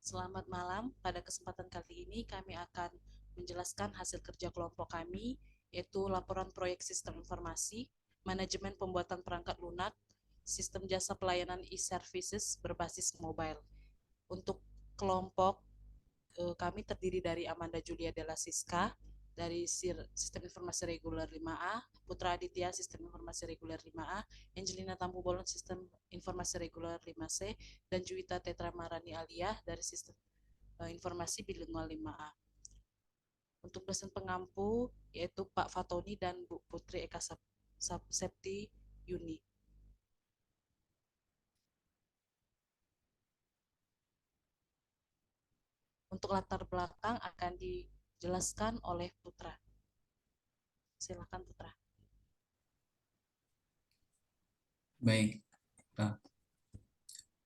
Selamat malam. Pada kesempatan kali ini kami akan menjelaskan hasil kerja kelompok kami, yaitu laporan proyek sistem informasi, manajemen pembuatan perangkat lunak, sistem jasa pelayanan e-services berbasis mobile. Untuk kelompok kami terdiri dari Amanda Julia Della Siska dari Sistem Informasi Reguler 5A, Putra Aditya Sistem Informasi Reguler 5A, Angelina Tampu Bolon Sistem Informasi Reguler 5C, dan Juwita Tetra Marani Alia dari Sistem Informasi Bilingual 5A. Untuk dosen pengampu yaitu Pak Fatoni dan Bu Putri Eka Septi Yuni. Untuk latar belakang akan dijelaskan oleh Putra. Silakan Putra. Baik,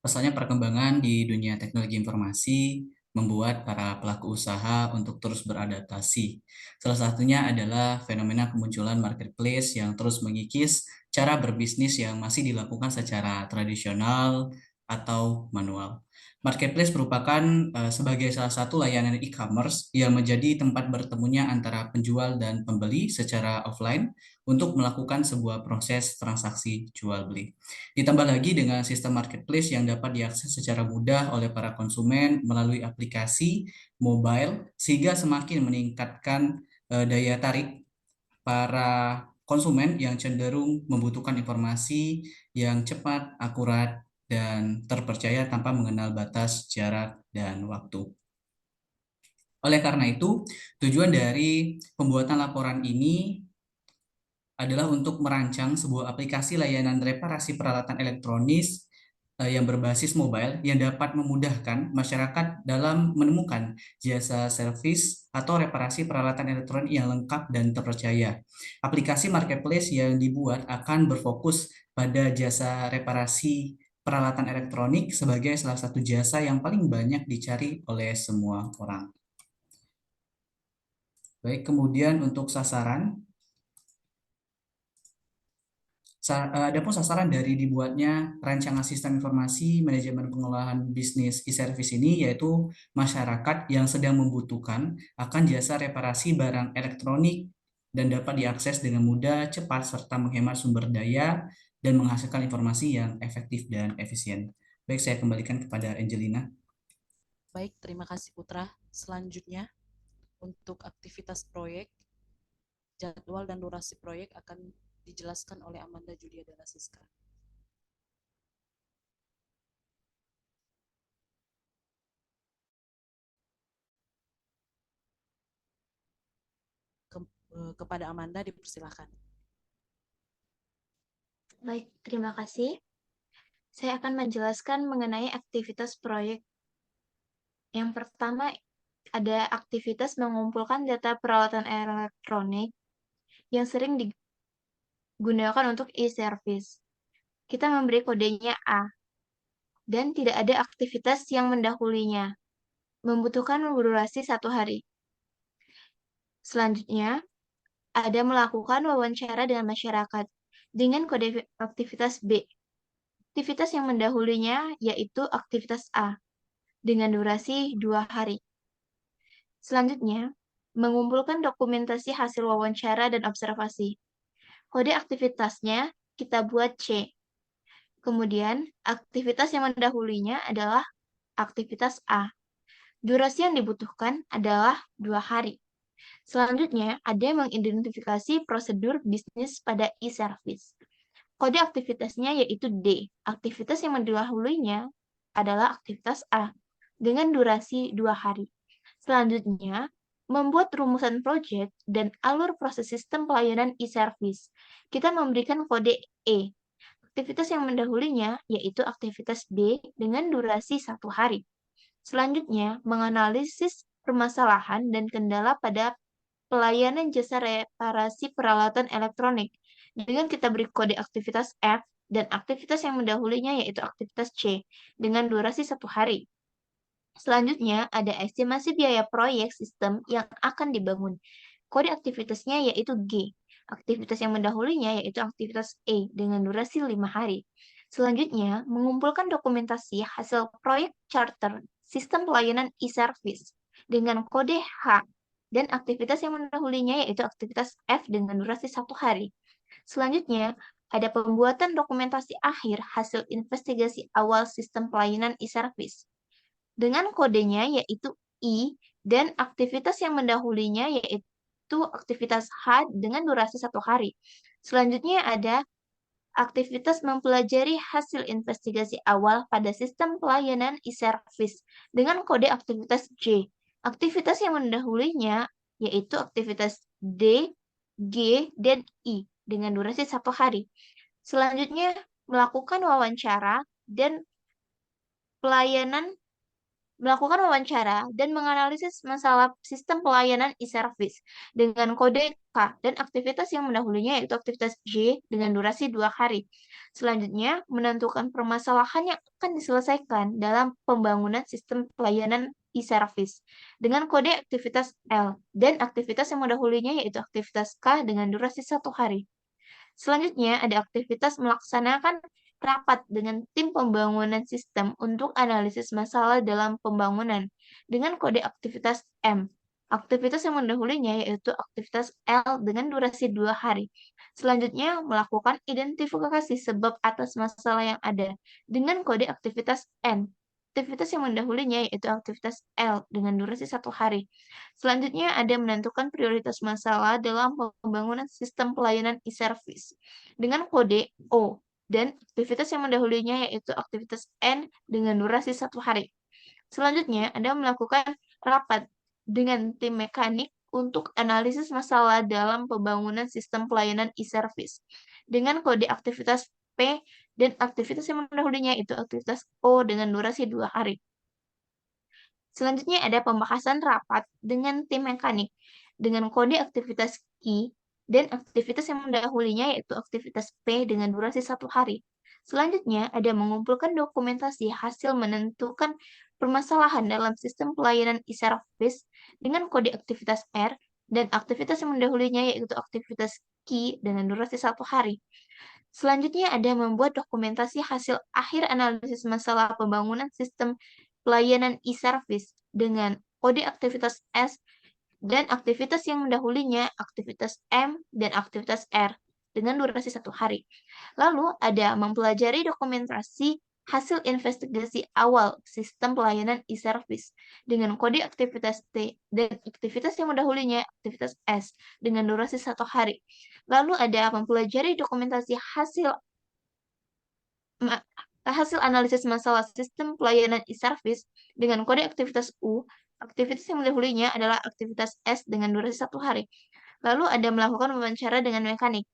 pasalnya perkembangan di dunia teknologi informasi membuat para pelaku usaha untuk terus beradaptasi. Salah satunya adalah fenomena kemunculan marketplace yang terus mengikis cara berbisnis yang masih dilakukan secara tradisional atau manual. Marketplace merupakan sebagai salah satu layanan e-commerce yang menjadi tempat bertemunya antara penjual dan pembeli secara offline untuk melakukan sebuah proses transaksi jual beli. Ditambah lagi dengan sistem marketplace yang dapat diakses secara mudah oleh para konsumen melalui aplikasi mobile, sehingga semakin meningkatkan daya tarik para konsumen yang cenderung membutuhkan informasi yang cepat, akurat, dan terpercaya tanpa mengenal batas, jarak, dan waktu. Oleh karena itu, tujuan dari pembuatan laporan ini adalah untuk merancang sebuah aplikasi layanan reparasi peralatan elektronis yang berbasis mobile yang dapat memudahkan masyarakat dalam menemukan jasa servis atau reparasi peralatan elektronik yang lengkap dan terpercaya. Aplikasi marketplace yang dibuat akan berfokus pada jasa reparasi peralatan elektronik sebagai salah satu jasa yang paling banyak dicari oleh semua orang. Baik, kemudian untuk sasaran, Adapun sasaran dari dibuatnya rancangan sistem informasi manajemen pengelolaan bisnis e-service ini yaitu masyarakat yang sedang membutuhkan akan jasa reparasi barang elektronik dan dapat diakses dengan mudah, cepat, serta menghemat sumber daya dan menghasilkan informasi yang efektif dan efisien. Baik, saya kembalikan kepada Angelina. Baik, terima kasih Putra. Selanjutnya, untuk aktivitas proyek, jadwal dan durasi proyek akan dijelaskan oleh Amanda Julia Della Siska. Kepada Amanda dipersilakan. Baik, terima kasih. Saya akan menjelaskan mengenai aktivitas proyek. Yang pertama, ada aktivitas mengumpulkan data peralatan elektronik yang sering digunakan untuk e-service. Kita memberi kodenya A, dan tidak ada aktivitas yang mendahulinya. Membutuhkan durasi 1 hari. Selanjutnya, ada melakukan wawancara dengan masyarakat dengan kode aktivitas B. Aktivitas yang mendahulinya yaitu aktivitas A dengan durasi 2 hari. Selanjutnya, mengumpulkan dokumentasi hasil wawancara dan observasi. Kode aktivitasnya kita buat C. Kemudian, aktivitas yang mendahulinya adalah aktivitas A. Durasi yang dibutuhkan adalah 2 hari. Selanjutnya, ada yang mengidentifikasi prosedur bisnis pada e-service. Kode aktivitasnya yaitu D. Aktivitas yang mendahulunya adalah aktivitas A dengan durasi 2 hari. Selanjutnya, membuat rumusan proyek dan alur proses sistem pelayanan e-service. Kita memberikan kode E. Aktivitas yang mendahulinya yaitu aktivitas D dengan durasi 1 hari. Selanjutnya, menganalisis permasalahan dan kendala pada pelayanan jasa reparasi peralatan elektronik. Dengan kita beri kode aktivitas F dan aktivitas yang mendahulinya yaitu aktivitas C dengan durasi 1 hari. Selanjutnya, ada estimasi biaya proyek sistem yang akan dibangun. Kode aktivitasnya yaitu G. Aktivitas yang mendahulinya yaitu aktivitas E dengan durasi 5 hari. Selanjutnya, mengumpulkan dokumentasi hasil proyek charter sistem pelayanan e-service dengan kode H dan aktivitas yang mendahulunya yaitu aktivitas F dengan durasi 1 hari. Selanjutnya, ada pembuatan dokumentasi akhir hasil investigasi awal sistem pelayanan e-service dengan kodenya yaitu I dan aktivitas yang mendahulunya yaitu aktivitas H dengan durasi 1 hari. Selanjutnya ada aktivitas mempelajari hasil investigasi awal pada sistem pelayanan e-service dengan kode aktivitas J. Aktivitas yang mendahulunya yaitu aktivitas D, G, dan I dengan durasi 1 hari. Selanjutnya, melakukan wawancara dan menganalisis masalah sistem pelayanan e-service dengan kode K dan aktivitas yang mendahulunya yaitu aktivitas J dengan durasi 2 hari. Selanjutnya, menentukan permasalahan yang akan diselesaikan dalam pembangunan sistem pelayanan e-service dengan kode aktivitas L dan aktivitas yang mendahulunya yaitu aktivitas K dengan durasi 1 hari. Selanjutnya, ada aktivitas melaksanakan rapat dengan tim pembangunan sistem untuk analisis masalah dalam pembangunan dengan kode aktivitas M. Aktivitas yang mendahulunya yaitu aktivitas L dengan durasi 2 hari. Selanjutnya, melakukan identifikasi sebab atas masalah yang ada dengan kode aktivitas N. Aktivitas yang mendahulunya yaitu aktivitas L dengan durasi 1 hari. Selanjutnya, ada menentukan prioritas masalah dalam pembangunan sistem pelayanan e-service dengan kode O dan aktivitas yang mendahulunya yaitu aktivitas N dengan durasi 1 hari. Selanjutnya, Anda melakukan rapat dengan tim mekanik untuk analisis masalah dalam pembangunan sistem pelayanan e-service dengan kode aktivitas P dan aktivitas yang mendahulunya yaitu aktivitas O dengan durasi 2 hari. Selanjutnya ada pembahasan rapat dengan tim mekanik dengan kode aktivitas Q dan aktivitas yang mendahulunya yaitu aktivitas P dengan durasi 1 hari. Selanjutnya ada mengumpulkan dokumentasi hasil menentukan permasalahan dalam sistem pelayanan e-service dengan kode aktivitas R dan aktivitas yang mendahulunya yaitu aktivitas Q dengan durasi 1 hari. Selanjutnya ada membuat dokumentasi hasil akhir analisis masalah pembangunan sistem pelayanan e-service dengan kode aktivitas S dan aktivitas yang mendahulunya aktivitas M dan aktivitas R dengan durasi 1 hari. Lalu ada mempelajari dokumentasi hasil investigasi awal sistem pelayanan e-service dengan kode aktivitas T dan aktivitas yang mendahulunya aktivitas S dengan durasi 1 hari. Lalu ada mempelajari dokumentasi hasil analisis masalah sistem pelayanan e-service dengan kode aktivitas U. Aktivitas yang mendahulunya adalah aktivitas S dengan durasi 1 hari. Lalu ada melakukan wawancara dengan mekanik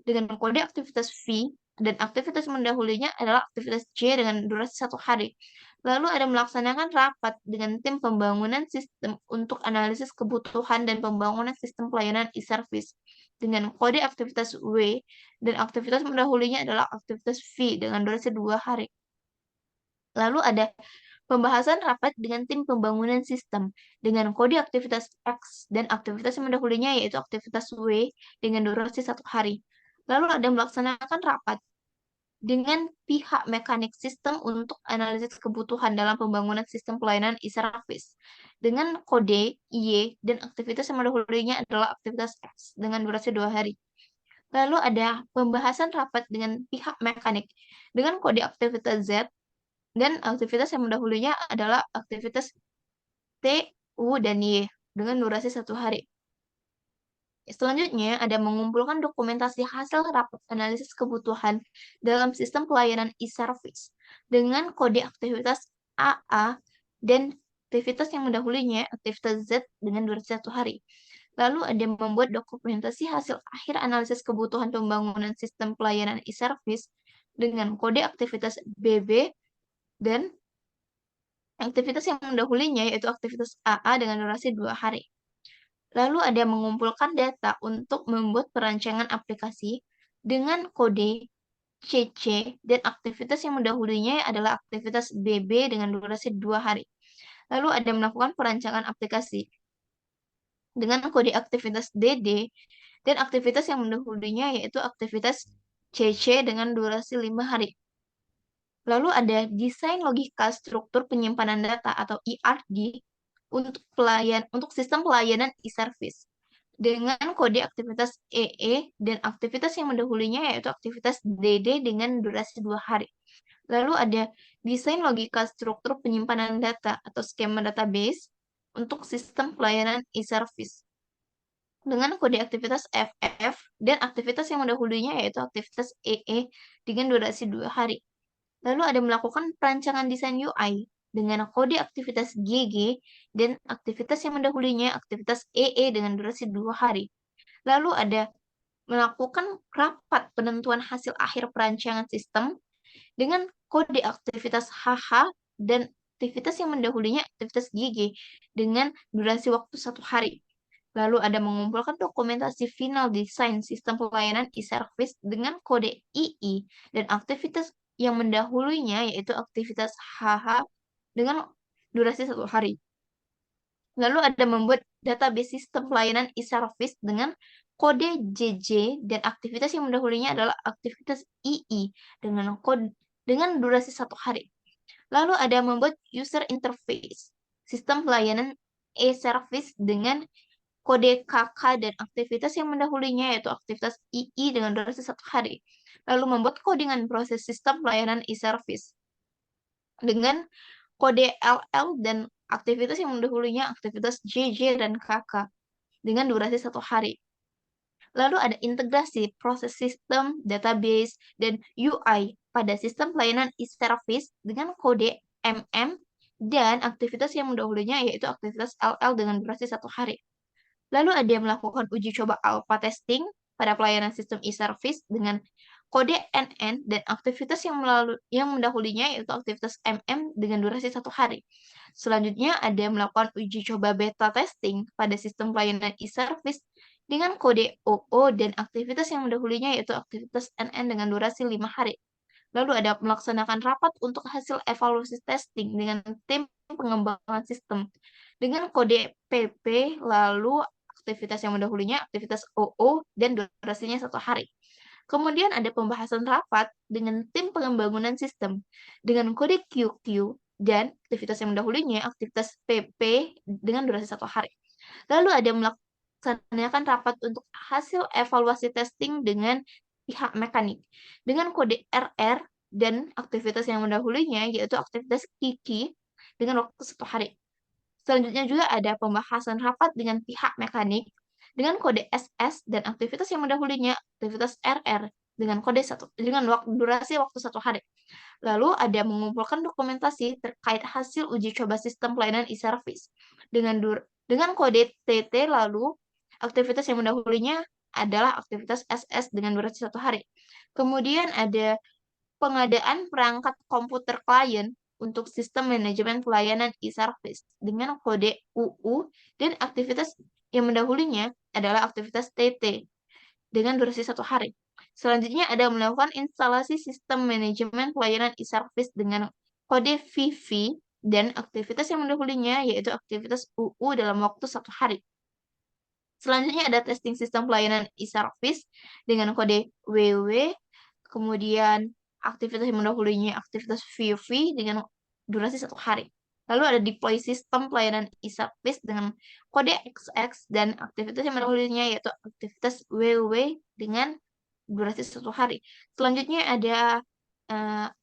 dengan kode aktivitas V dan aktivitas mendahulunya adalah aktivitas J dengan durasi 1 hari. Lalu ada melaksanakan rapat dengan tim pembangunan sistem untuk analisis kebutuhan dan pembangunan sistem pelayanan e-service dengan kode aktivitas W dan aktivitas mendahulunya adalah aktivitas V dengan durasi 2 hari. Lalu ada pembahasan rapat dengan tim pembangunan sistem dengan kode aktivitas X dan aktivitas yang mendahulunya yaitu aktivitas W dengan durasi 1 hari. Lalu ada melaksanakan rapat dengan pihak mekanik sistem untuk analisis kebutuhan dalam pembangunan sistem pelayanan e-service dengan kode Y dan aktivitas yang mendahulunya adalah aktivitas X dengan durasi 2 hari. Lalu ada pembahasan rapat dengan pihak mekanik dengan kode aktivitas Z dan aktivitas yang mendahulunya adalah aktivitas T, U, dan Y dengan durasi 1 hari. Selanjutnya, ada mengumpulkan dokumentasi hasil rapat analisis kebutuhan dalam sistem pelayanan e-service dengan kode aktivitas AA dan aktivitas yang mendahulunya aktivitas Z dengan durasi 1 hari. Lalu ada membuat dokumentasi hasil akhir analisis kebutuhan pembangunan sistem pelayanan e-service dengan kode aktivitas BB dan aktivitas yang mendahulunya yaitu aktivitas AA dengan durasi 2 hari. Lalu ada mengumpulkan data untuk membuat perancangan aplikasi dengan kode CC dan aktivitas yang mendahulunya adalah aktivitas BB dengan durasi 2 hari. Lalu ada melakukan perancangan aplikasi dengan kode aktivitas DD dan aktivitas yang mendahulunya yaitu aktivitas CC dengan durasi 5 hari. Lalu ada desain logika struktur penyimpanan data atau ERD untuk sistem pelayanan e-service dengan kode aktivitas EE dan aktivitas yang mendahulunya yaitu aktivitas DD dengan durasi 2 hari. Lalu ada desain logika struktur penyimpanan data atau skema database untuk sistem pelayanan e-service dengan kode aktivitas FF dan aktivitas yang mendahulunya yaitu aktivitas EE dengan durasi 2 hari. Lalu ada melakukan perancangan desain UI dengan kode aktivitas GG dan aktivitas yang mendahulunya aktivitas EE dengan durasi 2 hari. Lalu ada melakukan rapat penentuan hasil akhir perancangan sistem dengan kode aktivitas HH dan aktivitas yang mendahulunya aktivitas GG dengan durasi waktu 1 hari. Lalu ada mengumpulkan dokumentasi final desain sistem pelayanan e-service dengan kode II dan aktivitas yang mendahulunya yaitu aktivitas HH dengan durasi 1 hari. Lalu ada membuat database sistem pelayanan e-service dengan kode JJ dan aktivitas yang mendahulunya adalah aktivitas II dengan durasi 1 hari. Lalu ada membuat user interface sistem pelayanan e-service dengan kode KK dan aktivitas yang mendahulunya yaitu aktivitas II dengan durasi 1 hari. Lalu membuat codingan proses sistem pelayanan e-service dengan kode LL dan aktivitas yang mendahulunya aktivitas JJ dan KK dengan durasi 1 hari. Lalu ada integrasi proses sistem, database, dan UI pada sistem pelayanan e-service dengan kode MM dan aktivitas yang mendahulunya yaitu aktivitas LL dengan durasi 1 hari. Lalu ada yang melakukan uji coba alpha testing pada pelayanan sistem e-service dengan kode NN dan aktivitas yang mendahulunya yaitu aktivitas MM dengan durasi 1 hari. Selanjutnya ada yang melakukan uji coba beta testing pada sistem pelayanan e-service dengan kode OO dan aktivitas yang mendahulunya yaitu aktivitas NN dengan durasi 5 hari. Lalu ada melaksanakan rapat untuk hasil evaluasi testing dengan tim pengembangan sistem dengan kode PP, lalu aktivitas yang mendahulunya aktivitas OO dan durasinya 1 hari. Kemudian ada pembahasan rapat dengan tim pengembangan sistem dengan kode QQ dan aktivitas yang mendahulunya aktivitas PP dengan durasi 1 hari. Lalu ada melaksanakan rapat untuk hasil evaluasi testing dengan pihak mekanik dengan kode RR dan aktivitas yang mendahulunya yaitu aktivitas KIKI dengan waktu 1 hari. Selanjutnya juga ada pembahasan rapat dengan pihak mekanik dengan kode SS dan aktivitas yang mendahulunya aktivitas RR dengan durasi waktu 1 hari. Lalu ada mengumpulkan dokumentasi terkait hasil uji coba sistem pelayanan e-service dengan kode TT, lalu aktivitas yang mendahulunya adalah aktivitas SS dengan durasi 1 hari. Kemudian ada pengadaan perangkat komputer klien untuk sistem manajemen pelayanan e-service dengan kode UU dan aktivitas yang mendahulunya adalah aktivitas TT dengan durasi 1 hari. Selanjutnya ada melakukan instalasi sistem manajemen pelayanan e-service dengan kode VV dan aktivitas yang mendahulunya yaitu aktivitas UU dalam waktu 1 hari. Selanjutnya ada testing sistem pelayanan e-service dengan kode WW, kemudian aktivitas yang mendahulunya aktivitas VV dengan durasi 1 hari. Lalu ada deploy sistem pelayanan e-service dengan kode XX dan aktivitas yang mendahulunya yaitu aktivitas WW dengan durasi 1 hari. Selanjutnya ada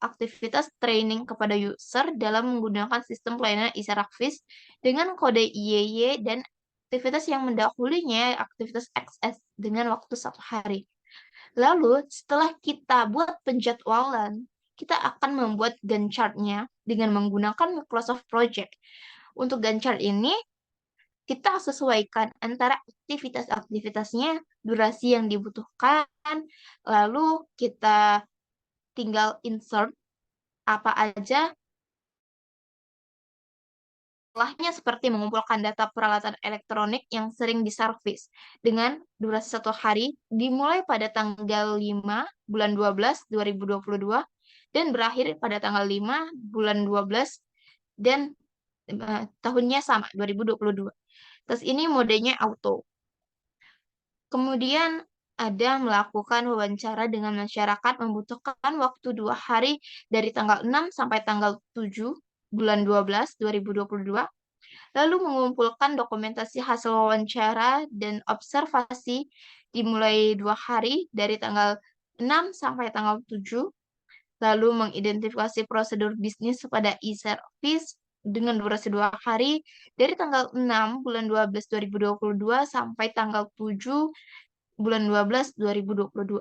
aktivitas training kepada user dalam menggunakan sistem pelayanan e-service dengan kode IYY dan aktivitas yang mendahulunya aktivitas XS dengan waktu 1 hari. Lalu setelah kita buat penjadwalan, kita akan membuat Gantt chart-nya dengan menggunakan Microsoft Project. Untuk Gantt chart ini, kita sesuaikan antara aktivitas-aktivitasnya, durasi yang dibutuhkan, lalu kita tinggal insert apa aja. Setelahnya seperti mengumpulkan data peralatan elektronik yang sering diservis dengan durasi 1 hari dimulai pada tanggal 5 bulan 12 2022 dan berakhir pada tanggal 5 bulan 12 dan tahunnya sama 2022. Terus ini modenya auto. Kemudian ada melakukan wawancara dengan masyarakat membutuhkan waktu 2 hari dari tanggal 6 sampai tanggal 7 bulan 12 2022, lalu mengumpulkan dokumentasi hasil wawancara dan observasi dimulai 2 hari dari tanggal 6 sampai tanggal 7, lalu mengidentifikasi prosedur bisnis pada e-service dengan durasi 2 hari dari tanggal 6 bulan 12 2022 sampai tanggal 7 bulan 12 2022.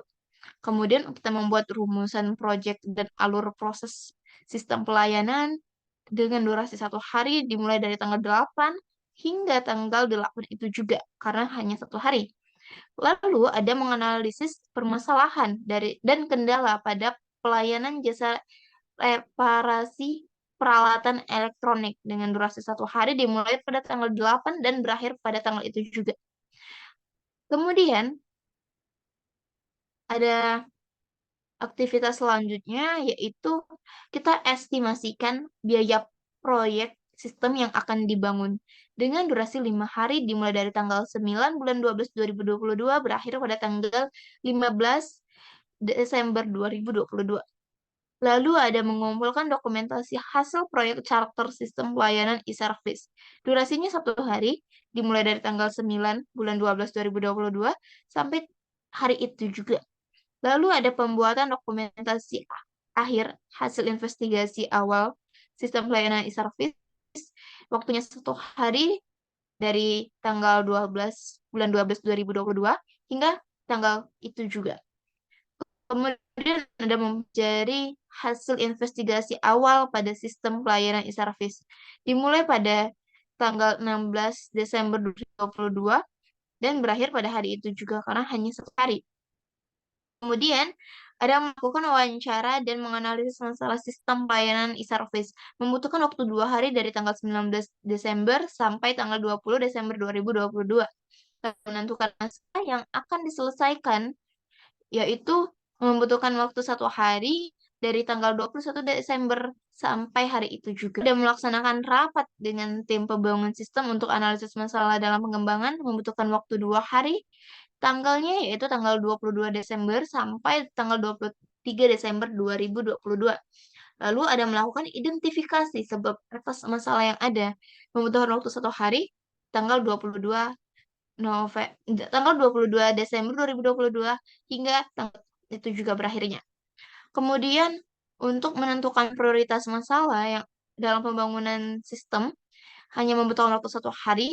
Kemudian kita membuat rumusan proyek dan alur proses sistem pelayanan dengan durasi 1 hari dimulai dari tanggal 8 hingga tanggal 8 itu juga karena hanya 1 hari. Lalu ada menganalisis permasalahan dan kendala pada pelayanan jasa reparasi peralatan elektronik dengan durasi 1 hari dimulai pada tanggal 8 dan berakhir pada tanggal itu juga. Kemudian ada aktivitas selanjutnya yaitu kita estimasikan biaya proyek sistem yang akan dibangun dengan durasi 5 hari dimulai dari tanggal 9 bulan 12 2022 berakhir pada tanggal 15 Desember 2022. Lalu ada mengumpulkan dokumentasi hasil proyek charter sistem pelayanan e-service. Durasinya 1 hari dimulai dari tanggal 9 bulan 12 2022 sampai hari itu juga. Lalu ada pembuatan dokumentasi akhir hasil investigasi awal sistem pelayanan e-service. Waktunya 1 hari dari tanggal 12 bulan 12 2022 hingga tanggal itu juga. Kemudian ada mempelajari hasil investigasi awal pada sistem pelayanan e-service. Dimulai pada tanggal 16 Desember 2022 dan berakhir pada hari itu juga karena hanya 1 hari. Kemudian, ada melakukan wawancara dan menganalisis masalah sistem pelayanan e-service. Membutuhkan waktu 2 hari dari tanggal 19 Desember sampai tanggal 20 Desember 2022. Menentukan masalah yang akan diselesaikan, yaitu membutuhkan waktu 1 hari dari tanggal 21 Desember sampai hari itu juga. Dan melaksanakan rapat dengan tim pembangunan sistem untuk analisis masalah dalam pengembangan, membutuhkan waktu 2 hari. Tanggalnya yaitu tanggal 22 Desember sampai tanggal 23 Desember 2022. Lalu ada melakukan identifikasi sebab atas masalah yang ada. Membutuhkan waktu 1 hari, tanggal 22 tanggal 22 Desember 2022 hingga tanggal itu juga berakhirnya. Kemudian untuk menentukan prioritas masalah yang dalam pembangunan sistem hanya membutuhkan waktu 1 hari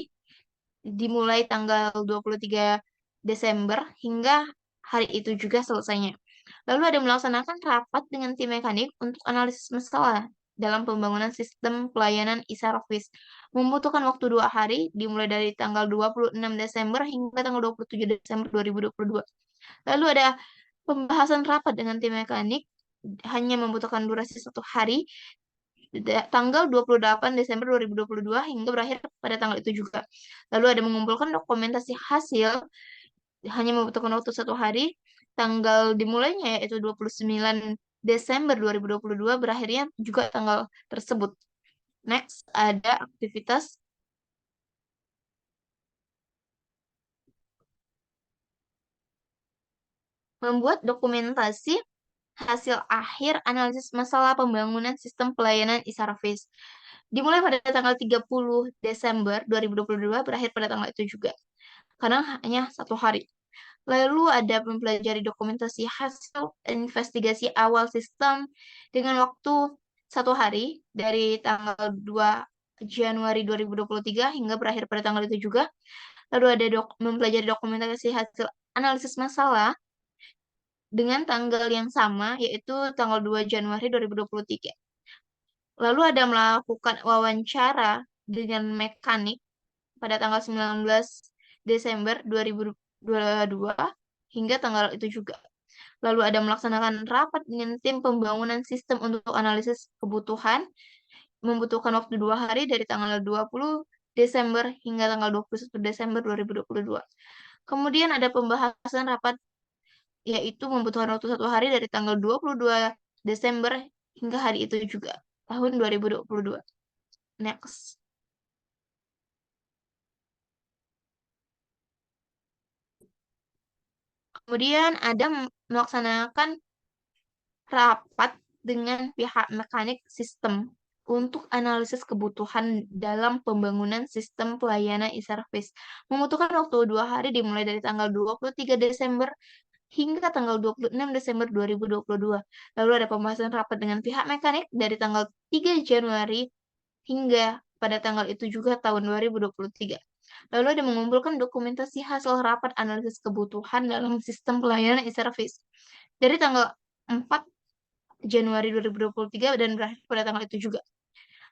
dimulai tanggal 23 Desember hingga hari itu juga selesainya. Lalu ada melaksanakan rapat dengan tim mekanik untuk analisis masalah dalam pembangunan sistem pelayanan e-service. Membutuhkan waktu 2 hari dimulai dari tanggal 26 Desember hingga tanggal 27 Desember 2022. Lalu ada pembahasan rapat dengan tim mekanik hanya membutuhkan durasi 1 hari tanggal 28 Desember 2022 hingga berakhir pada tanggal itu juga. Lalu ada mengumpulkan dokumentasi hasil hanya membutuhkan waktu 1 hari, tanggal dimulainya yaitu 29 Desember 2022 berakhirnya juga tanggal tersebut. Next ada aktivitas membuat dokumentasi hasil akhir analisis masalah pembangunan sistem pelayanan e-service. Dimulai pada tanggal 30 Desember 2022, berakhir pada tanggal itu juga. Karena hanya 1 hari. Lalu ada mempelajari dokumentasi hasil investigasi awal sistem dengan waktu 1 hari dari tanggal 2 Januari 2023 hingga berakhir pada tanggal itu juga. Lalu ada mempelajari dokumentasi hasil analisis masalah dengan tanggal yang sama, yaitu tanggal 2 Januari 2023. Lalu ada melakukan wawancara dengan mekanik pada tanggal 19 Desember 2022 hingga tanggal itu juga. Lalu ada melaksanakan rapat dengan tim pembangunan sistem untuk analisis kebutuhan, membutuhkan waktu 2 hari dari tanggal 20 Desember hingga tanggal 21 Desember 2022. Kemudian ada pembahasan rapat yaitu membutuhkan waktu 1 hari dari tanggal 22 Desember hingga hari itu juga, tahun 2022. Next. Kemudian ada melaksanakan rapat dengan pihak mekanik sistem untuk analisis kebutuhan dalam pembangunan sistem pelayanan e-service. Membutuhkan waktu 2 hari dimulai dari tanggal 23 Desember hingga tanggal 26 Desember 2022. Lalu ada pembahasan rapat dengan pihak mekanik dari tanggal 3 Januari hingga pada tanggal itu juga tahun 2023. Lalu ada mengumpulkan dokumentasi hasil rapat analisis kebutuhan dalam sistem pelayanan e-service dari tanggal 4 Januari 2023 dan berakhir pada tanggal itu juga.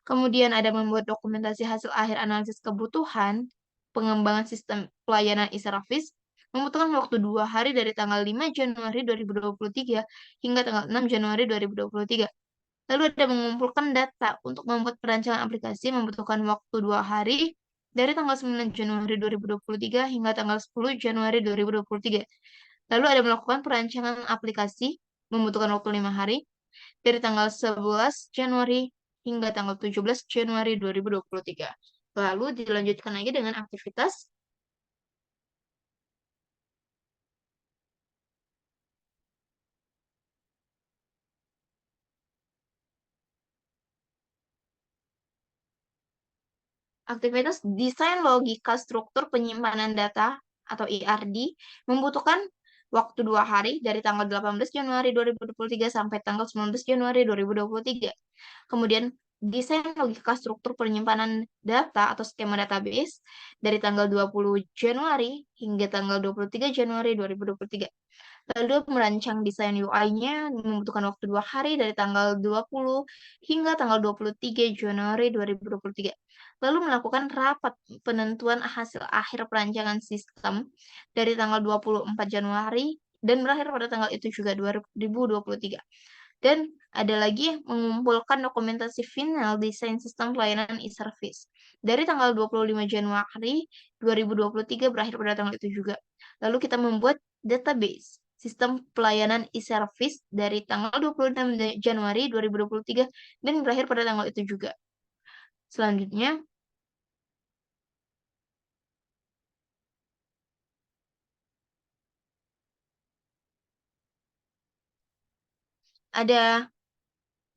Kemudian ada membuat dokumentasi hasil akhir analisis kebutuhan pengembangan sistem pelayanan e-service membutuhkan waktu 2 hari dari tanggal 5 Januari 2023 hingga tanggal 6 Januari 2023. Lalu ada mengumpulkan data untuk membuat perancangan aplikasi membutuhkan waktu 2 hari dari tanggal 9 Januari 2023 hingga tanggal 10 Januari 2023. Lalu ada melakukan perancangan aplikasi membutuhkan waktu 5 hari dari tanggal 11 Januari hingga tanggal 17 Januari 2023. Lalu dilanjutkan lagi dengan aktivitas desain logika struktur penyimpanan data atau ERD membutuhkan waktu 2 hari dari tanggal 18 Januari 2023 sampai tanggal 19 Januari 2023. Kemudian desain logika struktur penyimpanan data atau skema database dari tanggal 20 Januari hingga tanggal 23 Januari 2023. Lalu merancang desain UI-nya membutuhkan waktu 2 hari dari tanggal 20 hingga tanggal 23 Januari 2023. Lalu melakukan rapat penentuan hasil akhir perancangan sistem dari tanggal 24 Januari dan berakhir pada tanggal itu juga 2023. Dan ada lagi mengumpulkan dokumentasi final desain sistem pelayanan e-service dari tanggal 25 Januari 2023 berakhir pada tanggal itu juga. Lalu kita membuat database sistem pelayanan e-service dari tanggal 26 Januari 2023 dan berakhir pada tanggal itu juga. Selanjutnya, ada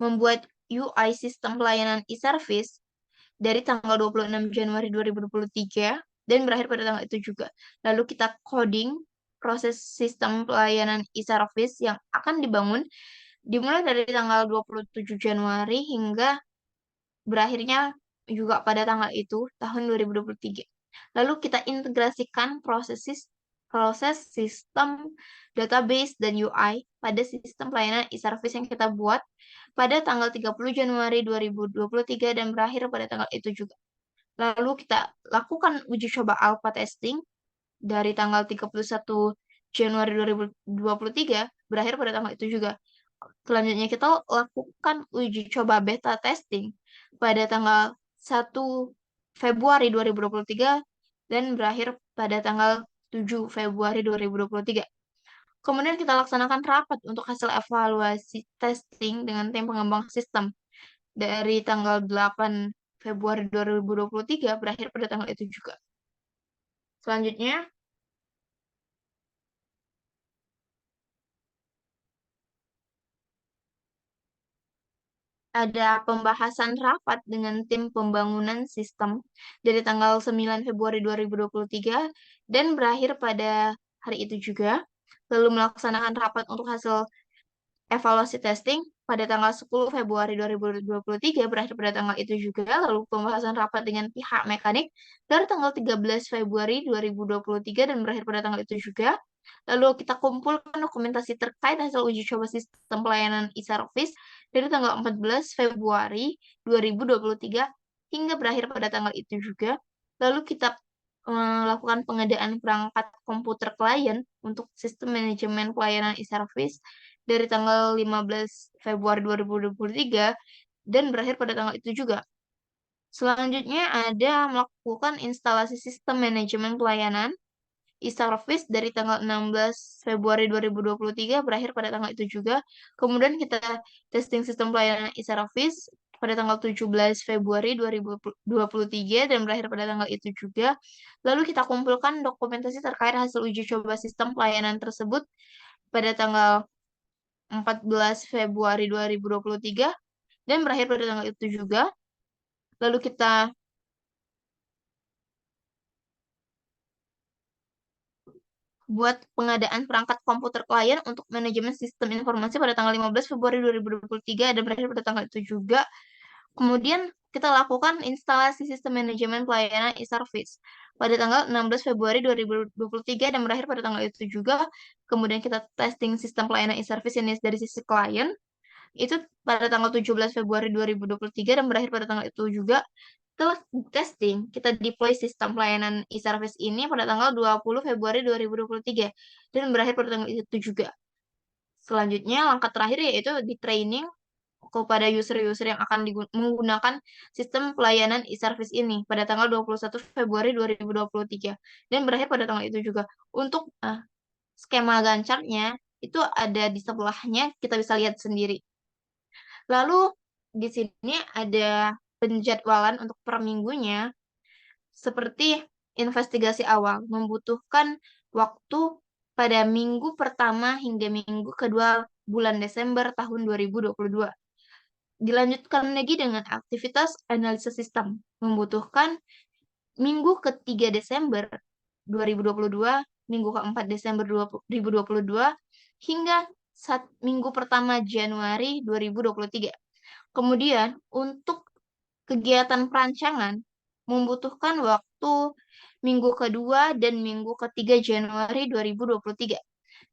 membuat UI sistem pelayanan e-service dari tanggal 26 Januari 2023 dan berakhir pada tanggal itu juga. Lalu kita coding proses sistem pelayanan e-service yang akan dibangun dimulai dari tanggal 27 Januari hingga berakhirnya juga pada tanggal itu tahun 2023. Lalu kita integrasikan proses sistem database dan UI pada sistem pelayanan e-service yang kita buat pada tanggal 30 Januari 2023 dan berakhir pada tanggal itu juga. Lalu kita lakukan uji coba alpha testing dari tanggal 31 Januari 2023 berakhir pada tanggal itu juga. Selanjutnya kita lakukan uji coba beta testing pada tanggal 1 Februari 2023 dan berakhir pada tanggal 7 Februari 2023. Kemudian kita laksanakan rapat untuk hasil evaluasi testing dengan tim pengembang sistem dari tanggal 8 Februari 2023 berakhir pada tanggal itu juga. Selanjutnya, ada pembahasan rapat dengan tim pembangunan sistem dari tanggal 9 Februari 2023 dan berakhir pada hari itu juga. Lalu melaksanakan rapat untuk hasil evaluasi testing pada tanggal 10 Februari 2023 berakhir pada tanggal itu juga. Lalu pembahasan rapat dengan pihak mekanik dari tanggal 13 Februari 2023 dan berakhir pada tanggal itu juga. Lalu kita kumpulkan dokumentasi terkait hasil uji coba sistem pelayanan e-service dari tanggal 14 Februari 2023 hingga berakhir pada tanggal itu juga. Lalu kita melakukan pengadaan perangkat komputer klien untuk sistem manajemen pelayanan e-service dari tanggal 15 Februari 2023 dan berakhir pada tanggal itu juga. Selanjutnya ada melakukan instalasi sistem manajemen pelayanan e-service dari tanggal 16 Februari 2023 berakhir pada tanggal itu juga. Kemudian kita testing sistem pelayanan e-service pada tanggal 17 Februari 2023 dan berakhir pada tanggal itu juga. Lalu kita kumpulkan dokumentasi terkait hasil uji coba sistem pelayanan tersebut pada tanggal 14 Februari 2023 dan berakhir pada tanggal itu juga. Lalu kita buat pengadaan perangkat komputer klien untuk manajemen sistem informasi pada tanggal 15 Februari 2023 dan berakhir pada tanggal itu juga. Kemudian kita lakukan instalasi sistem manajemen pelayanan e-service pada tanggal 16 Februari 2023 dan berakhir pada tanggal itu juga. Kemudian kita testing sistem pelayanan e-service ini dari sisi klien itu pada tanggal 17 Februari 2023 dan berakhir pada tanggal itu juga. Setelah testing, kita deploy sistem pelayanan e-service ini pada tanggal 20 Februari 2023 dan berakhir pada tanggal itu juga. Selanjutnya, langkah terakhir yaitu di training kepada user-user yang akan menggunakan sistem pelayanan e-service ini pada tanggal 21 Februari 2023 dan berakhir pada tanggal itu juga. Untuk skema gancarnya itu ada di sebelahnya, kita bisa lihat sendiri. Lalu di sini ada penjadwalan untuk per minggunya, seperti investigasi awal membutuhkan waktu pada minggu pertama hingga minggu kedua bulan Desember tahun 2022. Dilanjutkan lagi dengan aktivitas analisis sistem, membutuhkan minggu ketiga Desember 2022, minggu keempat Desember 2022, hingga minggu pertama Januari 2023. Kemudian, untuk kegiatan perancangan membutuhkan waktu minggu kedua dan minggu ketiga Januari 2023.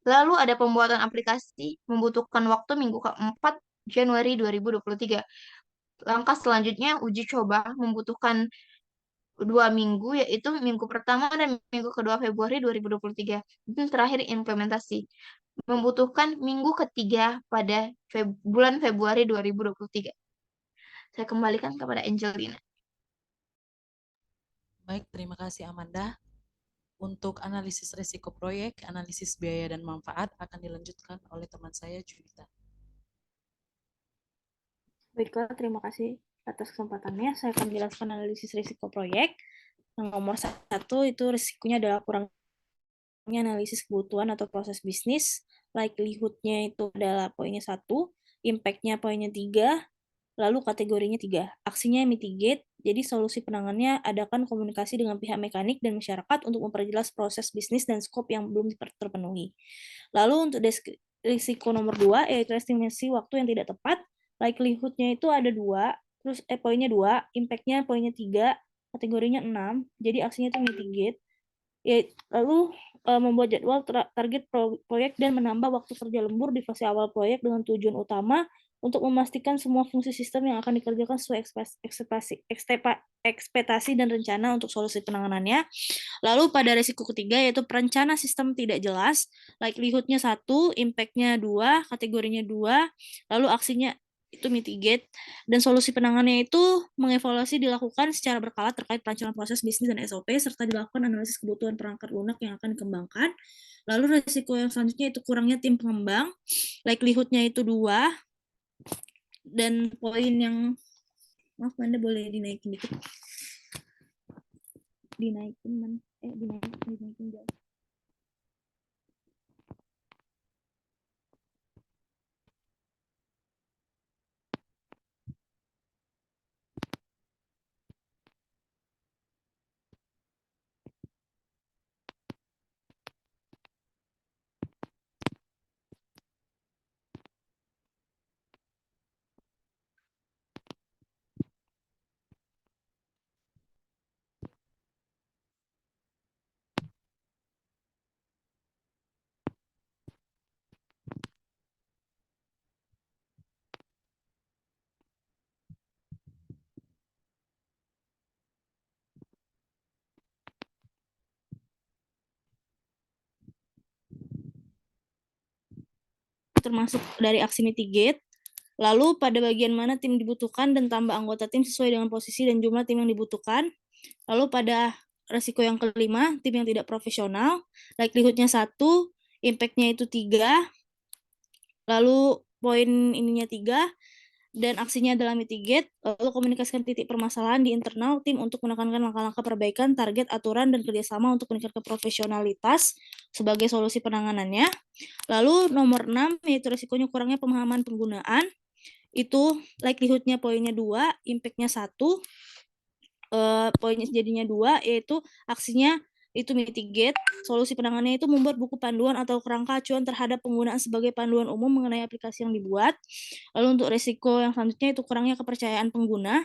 Lalu ada pembuatan aplikasi membutuhkan waktu minggu keempat Januari 2023. Langkah selanjutnya uji coba membutuhkan 2 minggu, yaitu minggu pertama dan minggu kedua Februari 2023. Dan terakhir implementasi membutuhkan minggu ketiga pada bulan Februari 2023. Saya kembalikan kepada Angelina. Baik, terima kasih Amanda. Untuk analisis risiko proyek, analisis biaya dan manfaat akan dilanjutkan oleh teman saya, Juwita. Baiklah, terima kasih atas kesempatannya. Saya akan menjelaskan analisis risiko proyek. Yang nomor 1 itu risikonya adalah kurangnya analisis kebutuhan atau proses bisnis. Likelihood-nya itu adalah poinnya 1, impact-nya poinnya 3, lalu kategorinya 3. Aksinya mitigate, jadi solusi penanganannya adakan komunikasi dengan pihak mekanik dan masyarakat untuk memperjelas proses bisnis dan skop yang belum terpenuhi. Lalu untuk risiko nomor 2, yaitu estimasi waktu yang tidak tepat. Likelihood-nya itu ada 2, terus poinnya 2, impact-nya poinnya 3, kategorinya 6, jadi aksinya itu mitigate. Lalu membuat jadwal target proyek dan menambah waktu kerja lembur di fase awal proyek dengan tujuan utama untuk memastikan semua fungsi sistem yang akan dikerjakan sesuai ekspektasi dan rencana untuk solusi penanganannya. Lalu pada risiko ketiga yaitu perencana sistem tidak jelas, likelihood-nya 1, impact-nya 2, kategorinya 2, lalu aksinya itu mitigate, dan solusi penanganannya itu mengevaluasi dilakukan secara berkala terkait perancangan proses bisnis dan SOP, serta dilakukan analisis kebutuhan perangkat lunak yang akan dikembangkan. Lalu risiko yang selanjutnya itu kurangnya tim pengembang, likelihood-nya itu 2, dan poin yang, maaf Anda boleh dinaikin dikit. Dinaikin jauh. Termasuk dari aksi mitigate. Lalu pada bagian mana tim dibutuhkan dan tambah anggota tim sesuai dengan posisi dan jumlah tim yang dibutuhkan. Lalu pada risiko yang kelima, tim yang tidak profesional, likelihood-nya 1, impact-nya itu 3, lalu poin ininya 3, dan aksinya adalah mitigate, lalu komunikasikan titik permasalahan di internal tim untuk menekankan langkah-langkah perbaikan, target, aturan, dan kerjasama untuk meningkatkan profesionalitas sebagai solusi penanganannya. Lalu nomor 6 yaitu risikonya kurangnya pemahaman penggunaan. Itu likelihood-nya poinnya 2, impact-nya 1, poinnya jadinya 2, yaitu aksinya itu mitigate, solusi penanganannya itu membuat buku panduan atau kerangka acuan terhadap penggunaan sebagai panduan umum mengenai aplikasi yang dibuat. Lalu untuk risiko yang selanjutnya itu kurangnya kepercayaan pengguna,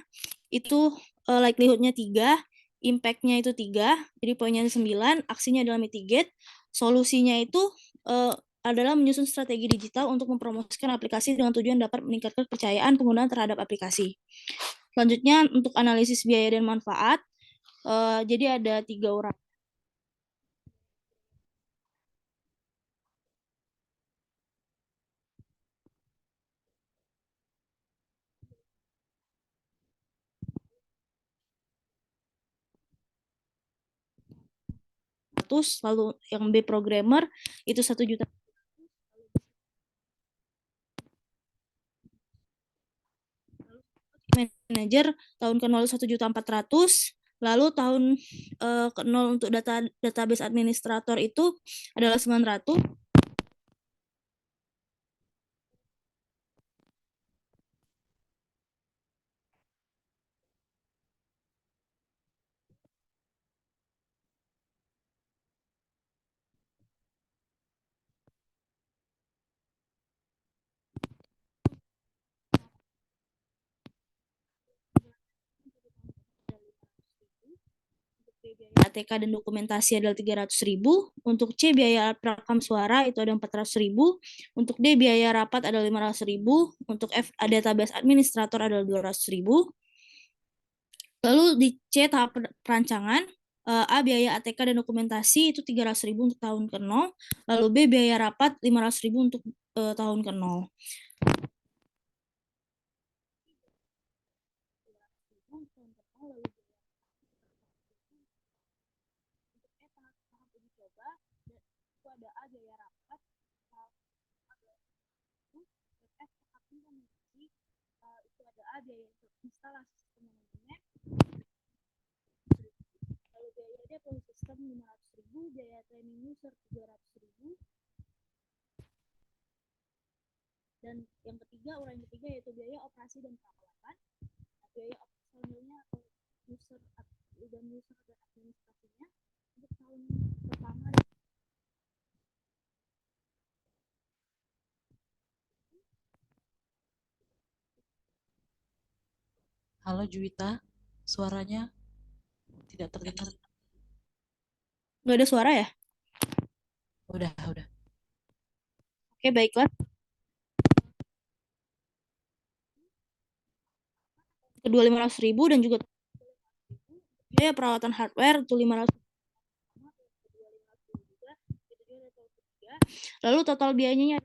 itu likelihood-nya 3, impact-nya itu 3, jadi poinnya 9, aksinya adalah mitigate, solusinya itu adalah menyusun strategi digital untuk mempromosikan aplikasi dengan tujuan dapat meningkatkan kepercayaan penggunaan terhadap aplikasi. Selanjutnya untuk analisis biaya dan manfaat, jadi ada 3 orang. Lalu yang B programmer itu 1 juta. Manager tahun ke-0 1.400.000, lalu tahun ke-0 untuk database administrator itu adalah 900. Biaya ATK dan dokumentasi adalah 300.000, untuk C biaya perekam suara itu ada 400.000, untuk D biaya rapat adalah 500.000, untuk F database administrator adalah 200.000. Lalu di C tahap perancangan, A biaya ATK dan dokumentasi itu 300.000 untuk tahun ke-0, lalu B biaya rapat 500.000 untuk tahun ke-0. Ada A biaya rapat, itu ada A biaya instalasi sistem manajemen, lalu biaya deploy sistem 500.000, biaya training user 300.000, dan yang ketiga, orang yang ketiga yaitu biaya operasi dan perawatan. Biaya operasionalnya atau user dan administrasinya untuk tahun pertama. Halo Juwita, suaranya tidak terdengar. Nggak ada suara ya? Udah. Oke, baiklah. Kedua 500.000 dan juga biaya perawatan hardware itu 500. Lalu total biayanya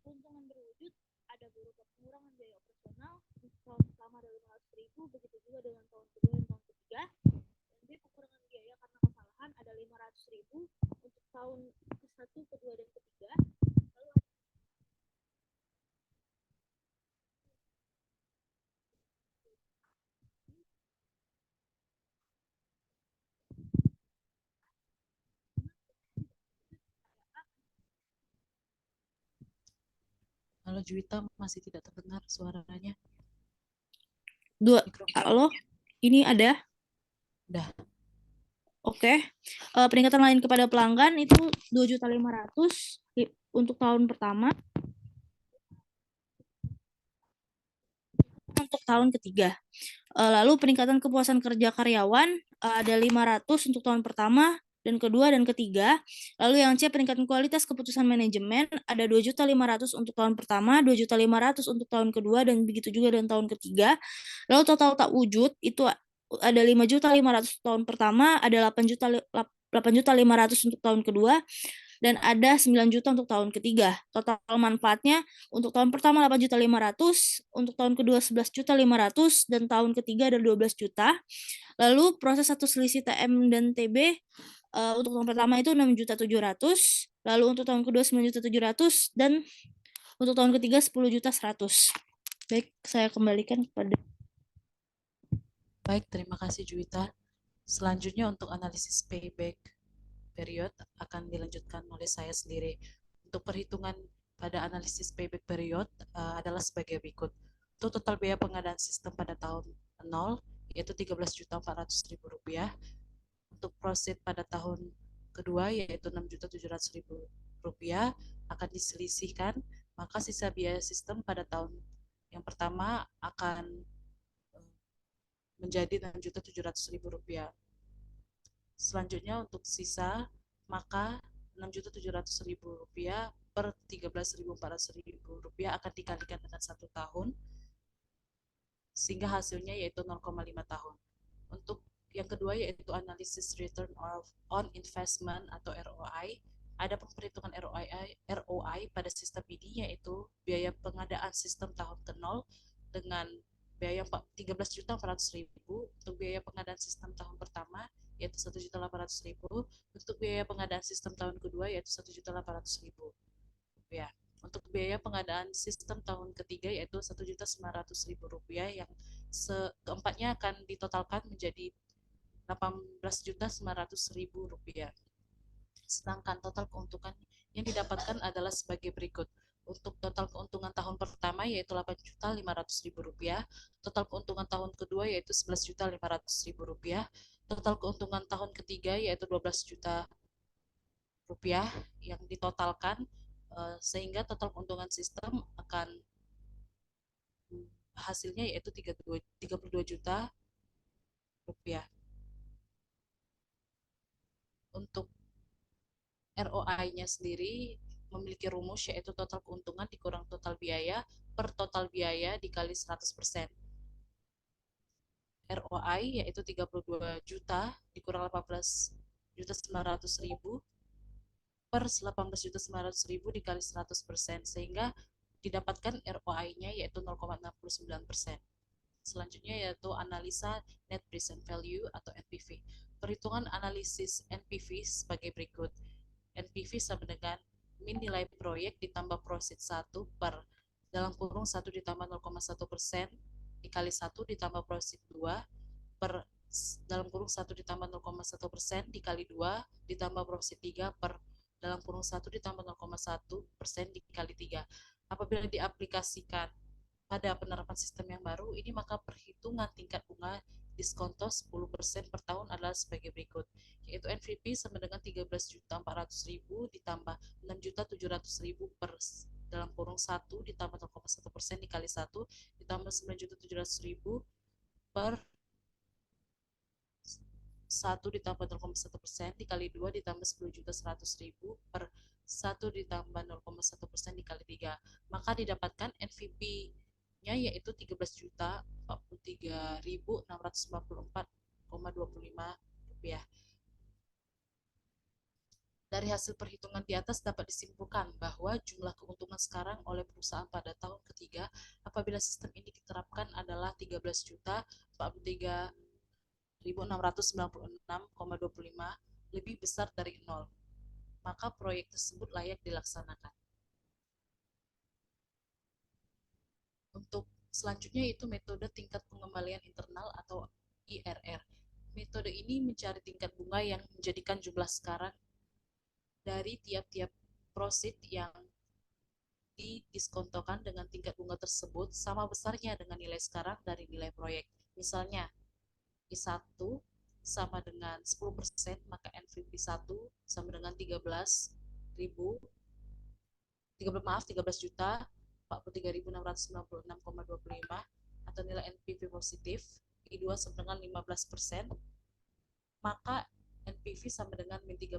keuntungan berwujud ada berupa pengurangan biaya operasional untuk tahun pertama ada 500.000, begitu juga dengan tahun kedua dan tahun ketiga. Dan B pengurangan biaya karena kesalahan ada 500.000 untuk tahun ke-1, kedua, dan ketiga. Halo Juwita, masih tidak terdengar suaranya. Halo, ini ada? Udah. Oke. Peningkatan lain kepada pelanggan itu 2.500.000 untuk tahun pertama. Untuk tahun ketiga. Lalu peningkatan kepuasan kerja karyawan ada 500 untuk tahun pertama dan kedua dan ketiga. Lalu yang C peningkatan kualitas keputusan manajemen ada 2.500.000 untuk tahun pertama, 2.500.000 untuk tahun kedua, dan begitu juga dengan tahun ketiga. Lalu total tak wujud itu ada 5.500.000 tahun pertama, ada 8.500.000 untuk tahun kedua, dan ada 9 juta untuk tahun ketiga. Total manfaatnya untuk tahun pertama 8.500.000, untuk tahun kedua 11.500.000, dan tahun ketiga ada 12 juta. Lalu proses satu selisih TM dan TB untuk tahun pertama itu 6.700.000, lalu untuk tahun kedua 9.700.000, dan untuk tahun ketiga 10.100.000. Baik, saya kembalikan kepada. Baik, terima kasih Juwita. Selanjutnya untuk analisis payback period akan dilanjutkan oleh saya sendiri. Untuk perhitungan pada analisis payback period adalah sebagai berikut. Untuk total biaya pengadaan sistem pada tahun 0 yaitu Rp13.400.000. Untuk profit pada tahun kedua yaitu Rp6.700.000 akan diselisihkan, maka sisa biaya sistem pada tahun yang pertama akan menjadi Rp6.700.000. Selanjutnya untuk sisa, maka Rp6.700.000 per Rp13.400.000 akan dikalikan dengan 1 tahun, sehingga hasilnya yaitu 0,5 tahun. Untuk yang kedua yaitu analisis return on investment atau ROI. Ada perhitungan ROI pada sistem ini yaitu biaya pengadaan sistem tahun ke-0 dengan biaya Rp13.400.000. Untuk biaya pengadaan sistem tahun pertama yaitu Rp1.800.000. Untuk biaya pengadaan sistem tahun kedua yaitu Rp1.800.000. Untuk biaya pengadaan sistem tahun ketiga yaitu Rp1.900.000 yang keempatnya akan ditotalkan menjadi Rp18.900.000. Sedangkan total keuntungan yang didapatkan adalah sebagai berikut. Untuk total keuntungan tahun pertama yaitu Rp8.500.000, total keuntungan tahun kedua yaitu Rp11.500.000, total keuntungan tahun ketiga yaitu Rp12 juta yang ditotalkan, sehingga total keuntungan sistem akan hasilnya yaitu Rp32 juta. Untuk ROI-nya sendiri memiliki rumus yaitu total keuntungan dikurang total biaya per total biaya dikali 100%. ROI yaitu 32 juta dikurang 18.900.000 per 18.900.000 dikali 100%, sehingga didapatkan ROI-nya yaitu 0,69%. Selanjutnya yaitu analisa net present value atau NPV. Perhitungan analisis NPV sebagai berikut. NPV sama dengan min nilai proyek ditambah profit 1 per dalam kurung 1 ditambah 0,1% dikali 1 ditambah profit 2 per dalam kurung 1 ditambah 0,1% dikali 2 ditambah profit 3 per dalam kurung 1 ditambah 0,1% dikali 3. Apabila diaplikasikan pada penerapan sistem yang baru ini, maka perhitungan tingkat bunga diskonto 10% per tahun adalah sebagai berikut, yaitu NPV sama dengan Rp13.400.000 ditambah Rp6.700.000 per dalam kurung 1 ditambah 0,1% dikali 1 ditambah Rp9.700.000 per 1 ditambah 0,1% dikali 2 ditambah Rp10.100.000 per 1 ditambah 0,1% dikali 3. Maka didapatkan NPV-nya yaitu Rp13.043.694,25. Dari hasil perhitungan di atas dapat disimpulkan bahwa jumlah keuntungan sekarang oleh perusahaan pada tahun ketiga apabila sistem ini diterapkan adalah Rp13.043.696,25, lebih besar dari 0. Maka proyek tersebut layak dilaksanakan. Untuk selanjutnya itu metode tingkat pengembalian internal atau IRR. Metode ini mencari tingkat bunga yang menjadikan jumlah sekarang dari tiap-tiap prosit yang didiskontokan dengan tingkat bunga tersebut sama besarnya dengan nilai sekarang dari nilai proyek. Misalnya I1 sama dengan 10%, maka NPV 1 sama dengan 13 juta 43.696,25 atau nilai NPV positif. I2 sama dengan 15%, maka NPV sama dengan min 13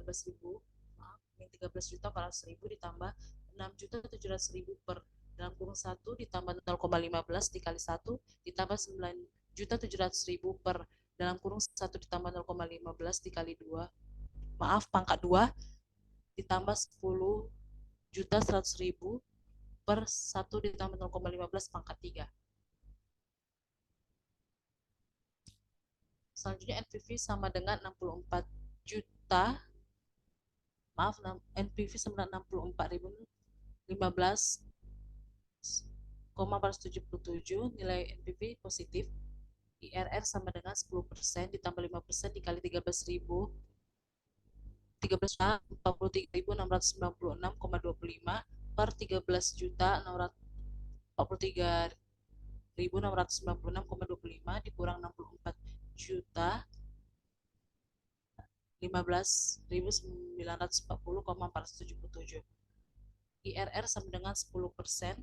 juta 400.000 ditambah 6.700.000 per dalam kurung 1 ditambah 0,15 dikali 1 ditambah 9.700.000 per dalam kurung 1 ditambah 0,15 dikali 2 pangkat 2 ditambah 10.100.000 per 1 ditambah 0,15 pangkat 3. Selanjutnya NPV sama dengan 64 juta, maaf, NPV sama dengan 64.015,477, nilai NPV positif. IRR sama dengan 10% ditambah 5% dikali 13.000, 13.043.696,25 per 13.643.696,25 dikurang 64 juta 15.940,477. IRR sama dengan 10%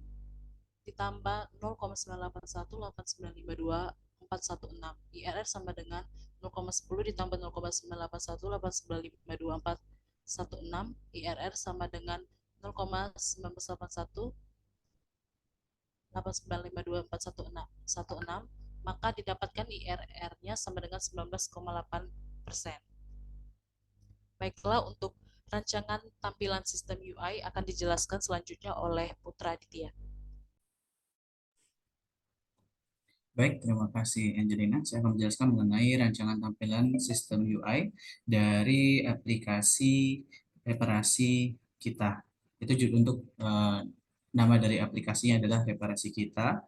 ditambah 0,9818952.416. IRR sama dengan 0,10 ditambah 0,9818952.416. IRR sama dengan 0,9818952.416, maka didapatkan IRR-nya sama dengan 19,8%. Baiklah, untuk rancangan tampilan sistem UI akan dijelaskan selanjutnya oleh Putra Aditya. Baik, terima kasih Angelina. Saya akan menjelaskan mengenai rancangan tampilan sistem UI dari aplikasi reparasi kita. Itu juga untuk nama dari aplikasinya adalah reparasi kita.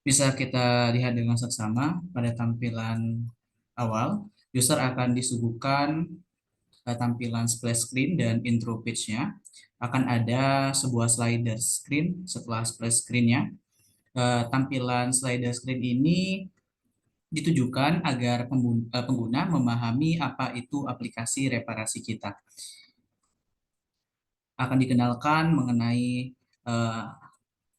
Bisa kita lihat dengan seksama pada tampilan awal, user akan disuguhkan tampilan splash screen dan intro page-nya. Akan ada sebuah slider screen setelah splash screen-nya. Tampilan slider screen ini ditujukan agar pengguna memahami apa itu aplikasi reparasi kita. Akan dikenalkan mengenai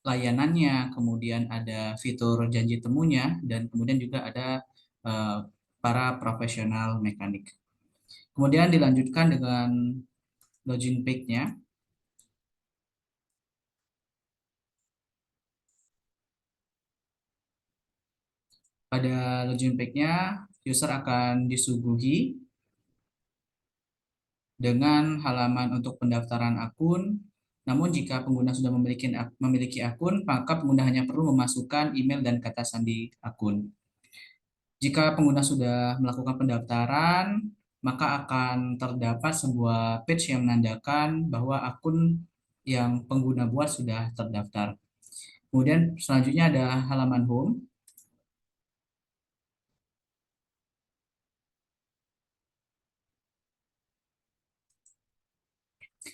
layanannya, kemudian ada fitur janji temunya, dan kemudian juga ada para profesional mekanik. Kemudian dilanjutkan dengan login page-nya. Pada login page-nya, user akan disuguhi dengan halaman untuk pendaftaran akun. Namun jika pengguna sudah memiliki akun, maka pengguna hanya perlu memasukkan email dan kata sandi akun. Jika pengguna sudah melakukan pendaftaran, maka akan terdapat sebuah page yang menandakan bahwa akun yang pengguna buat sudah terdaftar. Kemudian selanjutnya ada halaman home.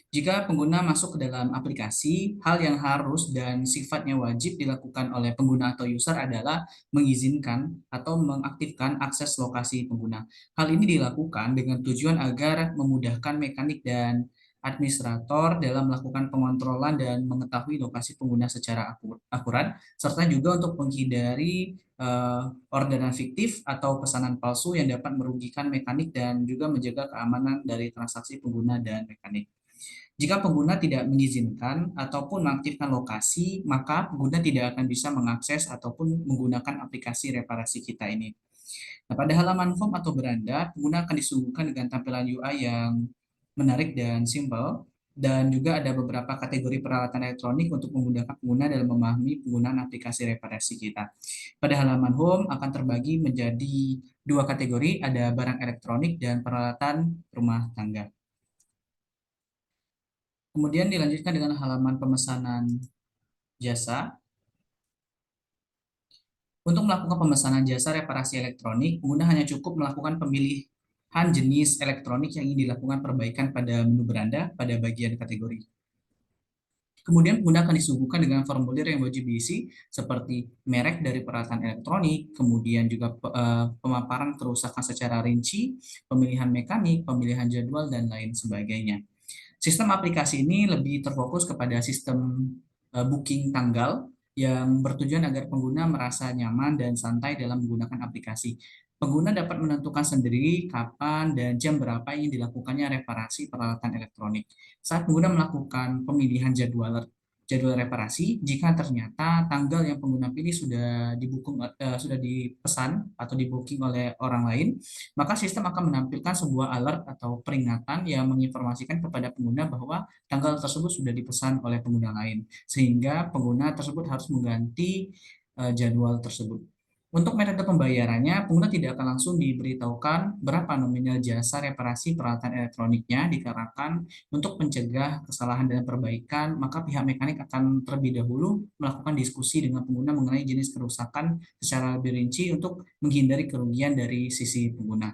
Jika pengguna masuk ke dalam aplikasi, hal yang harus dan sifatnya wajib dilakukan oleh pengguna atau user adalah mengizinkan atau mengaktifkan akses lokasi pengguna. Hal ini dilakukan dengan tujuan agar memudahkan mekanik dan administrator dalam melakukan pengontrolan dan mengetahui lokasi pengguna secara akurat, serta juga untuk menghindari orderan fiktif atau pesanan palsu yang dapat merugikan mekanik dan juga menjaga keamanan dari transaksi pengguna dan mekanik. Jika pengguna tidak mengizinkan ataupun mengaktifkan lokasi, maka pengguna tidak akan bisa mengakses ataupun menggunakan aplikasi reparasi kita ini. Nah, pada halaman home atau beranda, pengguna akan disuguhkan dengan tampilan UI yang menarik dan simpel, dan juga ada beberapa kategori peralatan elektronik untuk memudahkan pengguna dalam memahami penggunaan aplikasi reparasi kita. Pada halaman home akan terbagi menjadi dua kategori, ada barang elektronik dan peralatan rumah tangga. Kemudian dilanjutkan dengan halaman pemesanan jasa. Untuk melakukan pemesanan jasa reparasi elektronik, pengguna hanya cukup melakukan pemilihan jenis elektronik yang ingin dilakukan perbaikan pada menu beranda pada bagian kategori. Kemudian pengguna akan disuguhkan dengan formulir yang wajib diisi seperti merek dari peralatan elektronik, kemudian juga pemaparan kerusakan secara rinci, pemilihan mekanik, pemilihan jadwal, dan lain sebagainya. Sistem aplikasi ini lebih terfokus kepada sistem booking tanggal yang bertujuan agar pengguna merasa nyaman dan santai dalam menggunakan aplikasi. Pengguna dapat menentukan sendiri kapan dan jam berapa ingin dilakukannya reparasi peralatan elektronik. Saat pengguna melakukan pemilihan jadwal jadwal reparasi jika ternyata tanggal yang pengguna pilih sudah sudah dipesan atau di-booking oleh orang lain, maka sistem akan menampilkan sebuah alert atau peringatan yang menginformasikan kepada pengguna bahwa tanggal tersebut sudah dipesan oleh pengguna lain, sehingga pengguna tersebut harus mengganti jadwal tersebut. Untuk metode pembayarannya, pengguna tidak akan langsung diberitahukan berapa nominal jasa reparasi peralatan elektroniknya, dikarenakan untuk mencegah kesalahan dan perbaikan, maka pihak mekanik akan terlebih dahulu melakukan diskusi dengan pengguna mengenai jenis kerusakan secara lebih rinci untuk menghindari kerugian dari sisi pengguna.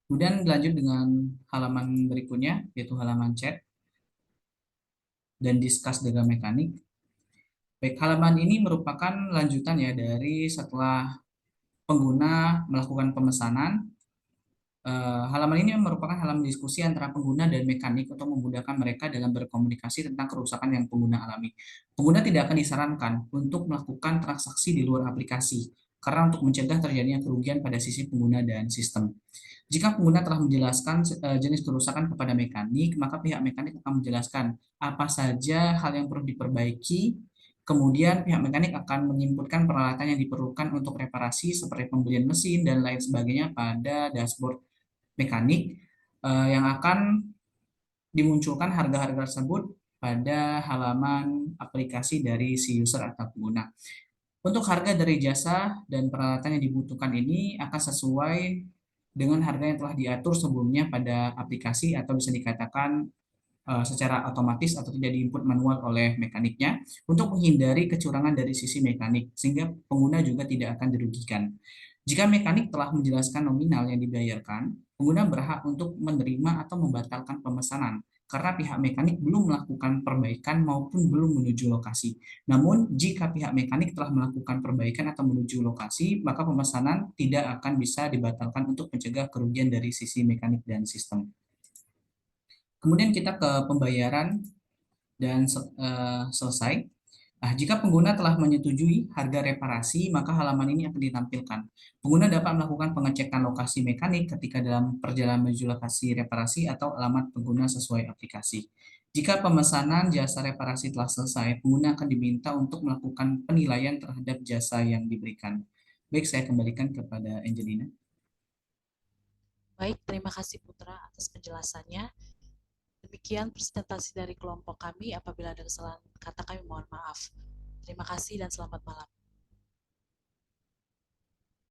Kemudian lanjut dengan halaman berikutnya, yaitu halaman chat dan discuss dengan mekanik. Baik, halaman ini merupakan lanjutan ya dari setelah pengguna melakukan pemesanan. Halaman ini merupakan halaman diskusi antara pengguna dan mekanik untuk memudahkan mereka dalam berkomunikasi tentang kerusakan yang pengguna alami. Pengguna tidak akan disarankan untuk melakukan transaksi di luar aplikasi, karena untuk mencegah terjadinya kerugian pada sisi pengguna dan sistem. Jika pengguna telah menjelaskan jenis kerusakan kepada mekanik, maka pihak mekanik akan menjelaskan apa saja hal yang perlu diperbaiki. Kemudian pihak mekanik akan menginputkan peralatan yang diperlukan untuk reparasi seperti pembelian mesin dan lain sebagainya pada dashboard mekanik yang akan dimunculkan harga-harga tersebut pada halaman aplikasi dari si user atau pengguna. Untuk harga dari jasa dan peralatan yang dibutuhkan ini akan sesuai dengan harga yang telah diatur sebelumnya pada aplikasi atau bisa dikatakan secara otomatis atau tidak diinput manual oleh mekaniknya untuk menghindari kecurangan dari sisi mekanik sehingga pengguna juga tidak akan dirugikan. Jika mekanik telah menjelaskan nominal yang dibayarkan, pengguna berhak untuk menerima atau membatalkan pemesanan karena pihak mekanik belum melakukan perbaikan maupun belum menuju lokasi. Namun, jika pihak mekanik telah melakukan perbaikan atau menuju lokasi, maka pemesanan tidak akan bisa dibatalkan untuk mencegah kerugian dari sisi mekanik dan sistem. Kemudian kita ke pembayaran dan selesai. Nah, jika pengguna telah menyetujui harga reparasi, maka halaman ini akan ditampilkan. Pengguna dapat melakukan pengecekan lokasi mekanik ketika dalam perjalanan menuju lokasi reparasi atau alamat pengguna sesuai aplikasi. Jika pemesanan jasa reparasi telah selesai, pengguna akan diminta untuk melakukan penilaian terhadap jasa yang diberikan. Baik, saya kembalikan kepada Angelina. Baik, terima kasih Putra atas penjelasannya. Demikian presentasi dari kelompok kami. Apabila ada kesalahan kata, kami mohon maaf. Terima kasih dan selamat malam.